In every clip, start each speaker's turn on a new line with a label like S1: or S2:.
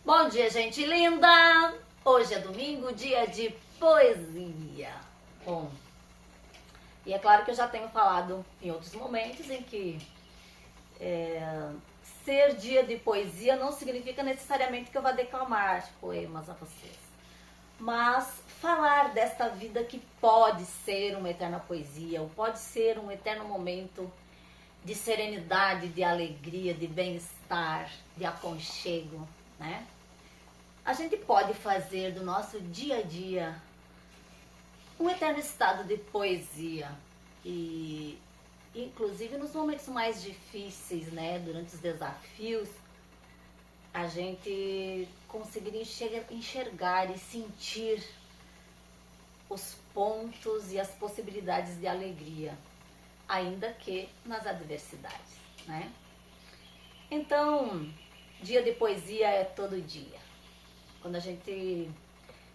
S1: Bom dia, gente linda! Hoje é domingo, dia de poesia. Bom, e é claro que eu já tenho falado em outros momentos em que ser dia de poesia não significa necessariamente que eu vá declamar poemas a vocês. Mas falar desta vida que pode ser uma eterna poesia, ou pode ser um eterno momento de serenidade, de alegria, de bem-estar, de aconchego, né? A gente pode fazer do nosso dia a dia um eterno estado de poesia. E inclusive nos momentos mais difíceis, né, durante os desafios, a gente conseguir enxergar e sentir os pontos e as possibilidades de alegria, ainda que nas adversidades, né? Então, dia de poesia é todo dia. Quando a gente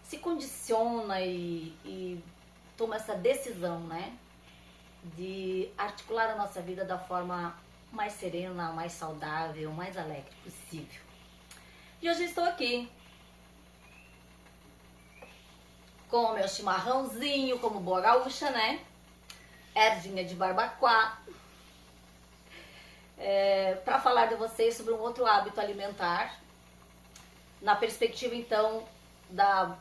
S1: se condiciona e toma essa decisão, né, de articular a nossa vida da forma mais serena, mais saudável, mais alegre possível. E hoje estou aqui com o meu chimarrãozinho, como boa gaúcha, né? Ervinha de barbacoa, para falar de vocês sobre um outro hábito alimentar, na perspectiva então da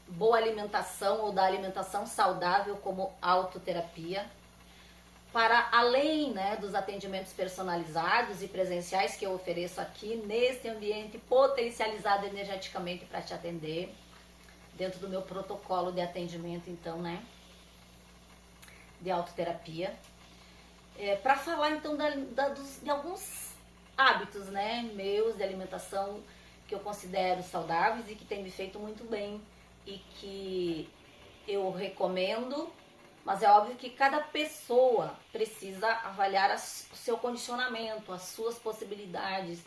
S1: boa alimentação ou da alimentação saudável como autoterapia, para além, né, dos atendimentos personalizados e presenciais que eu ofereço aqui nesse ambiente potencializado energeticamente para te atender, dentro do meu protocolo de atendimento, então, né, de autoterapia, para falar então de alguns hábitos, né, meus de alimentação que eu considero saudáveis e que tem me feito muito bem e que eu recomendo, mas é óbvio que cada pessoa precisa avaliar o seu condicionamento, as suas possibilidades,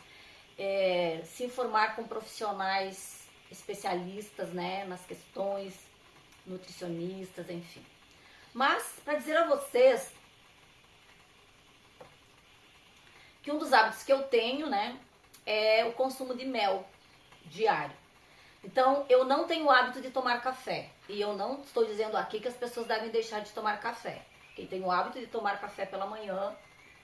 S1: se informar com profissionais especialistas, né, nas questões, nutricionistas, enfim. Mas, para dizer a vocês que um dos hábitos que eu tenho, né, é o consumo de mel diário. Então, eu não tenho o hábito de tomar café. E eu não estou dizendo aqui que as pessoas devem deixar de tomar café. Quem tem o hábito de tomar café pela manhã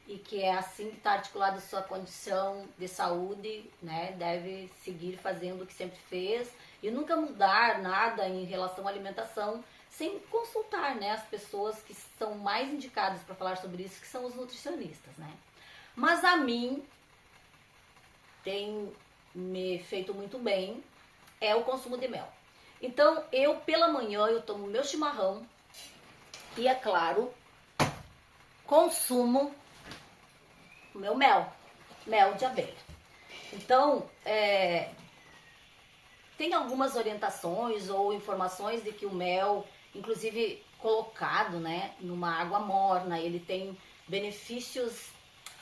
S1: e que é assim que está articulada a sua condição de saúde, né, deve seguir fazendo o que sempre fez e nunca mudar nada em relação à alimentação sem consultar, né, as pessoas que são mais indicadas para falar sobre isso, que são os nutricionistas, né. Mas a mim tem me feito muito bem é o consumo de mel. Então, eu pela manhã eu tomo meu chimarrão e, é claro, consumo o meu mel de abelha. Então, tem algumas orientações ou informações de que o mel, inclusive colocado, né, numa água morna, ele tem benefícios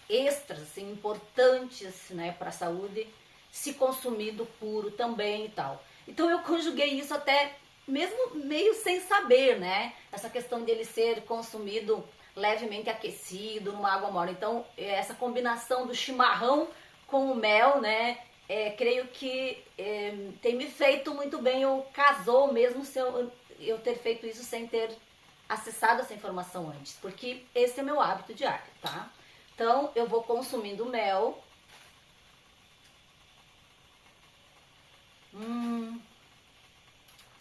S1: extras, assim, importantes, né, para a saúde, se consumido puro também e tal. Então eu conjuguei isso até mesmo meio sem saber, né? Essa questão dele ser consumido levemente aquecido numa água morna. Então essa combinação do chimarrão com o mel, né? Creio que tem me feito muito bem, ou casou mesmo se eu ter feito isso sem ter acessado essa informação antes, porque esse é meu hábito diário, tá? Então eu vou consumindo mel.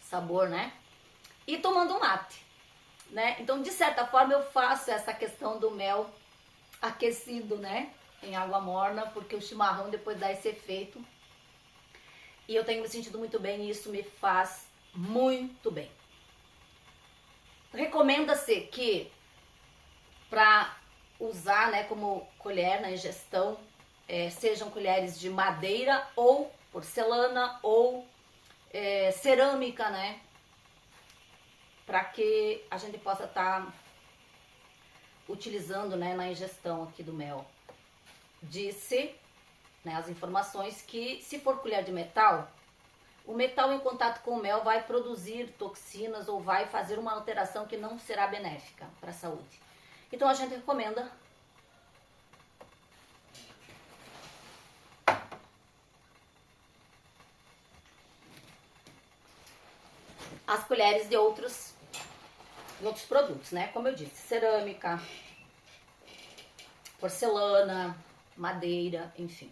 S1: Sabor, né? E tomando um mate, né? Então, de certa forma, eu faço essa questão do mel aquecido, né? Em água morna, porque o chimarrão depois dá esse efeito. E eu tenho me sentido muito bem e isso me faz muito bem. Recomenda-se que para usar, né, como colher na ingestão, sejam colheres de madeira ou porcelana ou cerâmica, né? Para que a gente possa estar utilizando, né, na ingestão aqui do mel. Disse, né, as informações que se for colher de metal, o metal em contato com o mel vai produzir toxinas ou vai fazer uma alteração que não será benéfica para a saúde. Então a gente recomenda as colheres de outros produtos, né? Como eu disse, cerâmica, porcelana, madeira, enfim.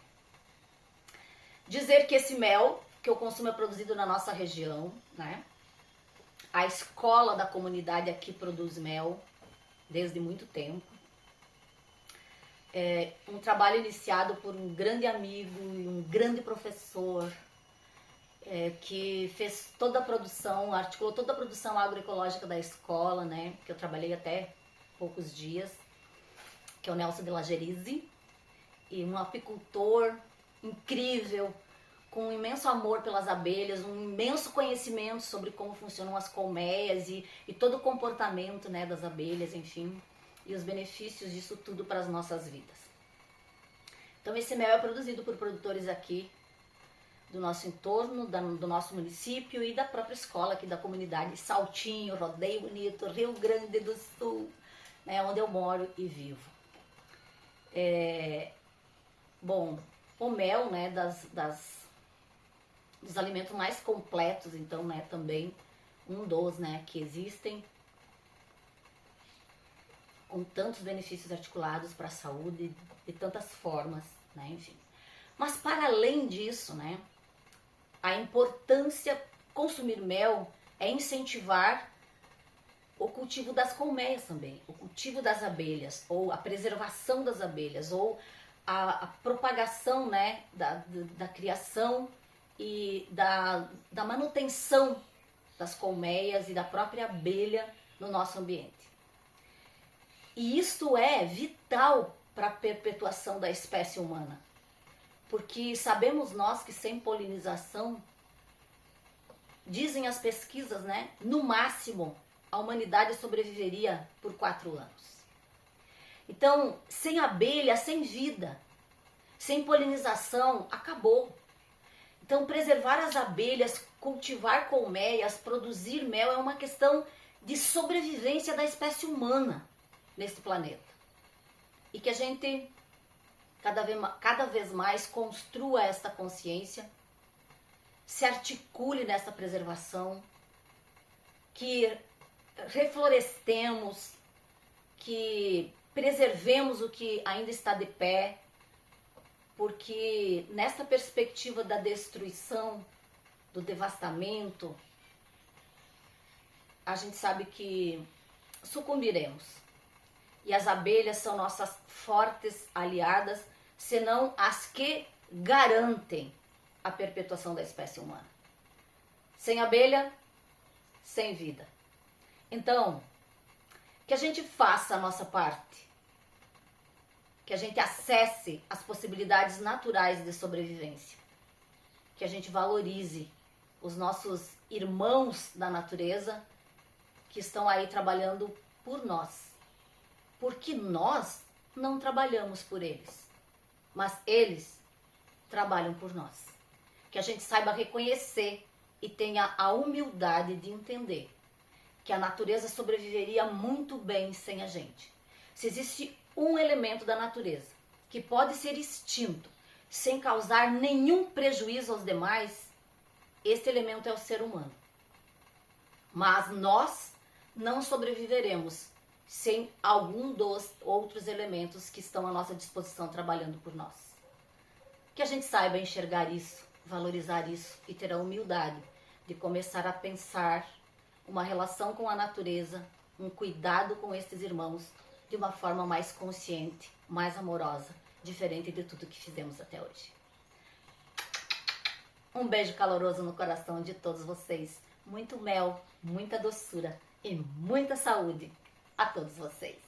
S1: Dizer que esse mel que eu consumo é produzido na nossa região, né? A escola da comunidade aqui produz mel desde muito tempo. É um trabalho iniciado por um grande amigo e um grande professor que fez toda a produção, articulou toda a produção agroecológica da escola, né? Que eu trabalhei até poucos dias, que é o Nelson de Lagerise, e um apicultor incrível, com um imenso amor pelas abelhas, um imenso conhecimento sobre como funcionam as colmeias e todo o comportamento, né, das abelhas, enfim, e os benefícios disso tudo para as nossas vidas. Então esse mel é produzido por produtores aqui do nosso entorno, do nosso município e da própria escola aqui da comunidade Saltinho, Rodeio Bonito, Rio Grande do Sul, né, onde eu moro e vivo. Bom, o mel, né, dos alimentos mais completos, então, né, também um dos, né, que existem com tantos benefícios articulados para a saúde de tantas formas, né, enfim. Mas para além disso, né, a importância consumir mel é incentivar o cultivo das colmeias também, o cultivo das abelhas, ou a preservação das abelhas, ou a propagação, né, da criação e da manutenção das colmeias e da própria abelha no nosso ambiente. E isso é vital para a perpetuação da espécie humana, porque sabemos nós que sem polinização, dizem as pesquisas, né, no máximo a humanidade sobreviveria por 4 anos. Então, sem abelha, sem vida, sem polinização, acabou. Então, preservar as abelhas, cultivar colmeias, produzir mel é uma questão de sobrevivência da espécie humana nesse planeta. E que a gente cada vez mais construa esta consciência, se articule nessa preservação, que reflorestemos, que preservemos o que ainda está de pé, porque nessa perspectiva da destruição, do devastamento, a gente sabe que sucumbiremos. E as abelhas são nossas fortes aliadas, senão as que garantem a perpetuação da espécie humana. Sem abelha, sem vida. Então, que a gente faça a nossa parte, que a gente acesse as possibilidades naturais de sobrevivência, que a gente valorize os nossos irmãos da natureza que estão aí trabalhando por nós, porque nós não trabalhamos por eles, mas eles trabalham por nós. Que a gente saiba reconhecer e tenha a humildade de entender que a natureza sobreviveria muito bem sem a gente. Se existe um elemento da natureza que pode ser extinto sem causar nenhum prejuízo aos demais, esse elemento é o ser humano. Mas nós não sobreviveremos sem algum dos outros elementos que estão à nossa disposição trabalhando por nós. Que a gente saiba enxergar isso, valorizar isso e ter a humildade de começar a pensar uma relação com a natureza, um cuidado com estes irmãos de uma forma mais consciente, mais amorosa, diferente de tudo que fizemos até hoje. Um beijo caloroso no coração de todos vocês. Muito mel, muita doçura e muita saúde a todos vocês.